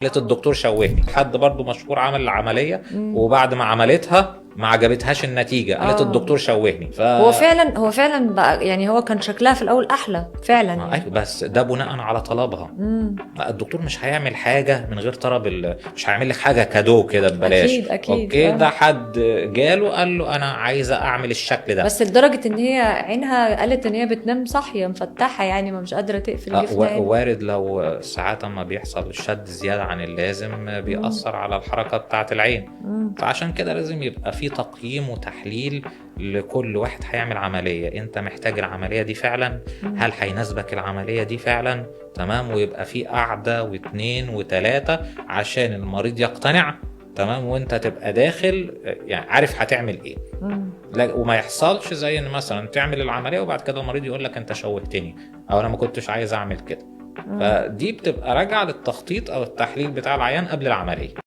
قالت الدكتور شوهني. حد برضو مشهور عمل العملية وبعد ما عملتها ما عجبتهاش النتيجة، قالت الدكتور شوهني. هو فعلا بقى، يعني هو كان شكلها في الاول احلى فعلا يعني. أيوة، بس ده بناء على طلبها. الدكتور مش هيعمل حاجة من غير طلب مش هيعمل لك حاجة كادو كده ببلاش. اكيد اوكي ده حد جاله قال له انا عايزة اعمل الشكل ده، بس لدرجة ان هي عينها قالت ان هي بتنام صاحية مفتحة، يعني ما مش قادرة تقفل جفن عينها. وارد لو ساعات ما بيحصل شد زيادة عن اللازم بيأثر على الحركة بتاعة العين. فعشان كده لازم يبقى في تقييم وتحليل لكل واحد هيعمل عملية. انت محتاج العملية دي فعلا؟ هل هيناسبك العملية دي فعلا؟ تمام. ويبقى في قعدة واثنين وثلاثة عشان المريض يقتنع. تمام. وانت تبقى داخل يعني عارف هتعمل ايه. وما يحصلش زي ان مثلا تعمل العملية وبعد كده المريض يقول لك انت شوهتني او انا ما كنتش عايز اعمل كده. فدي بتبقى راجعة للتخطيط او التحليل بتاع العيان قبل العملية.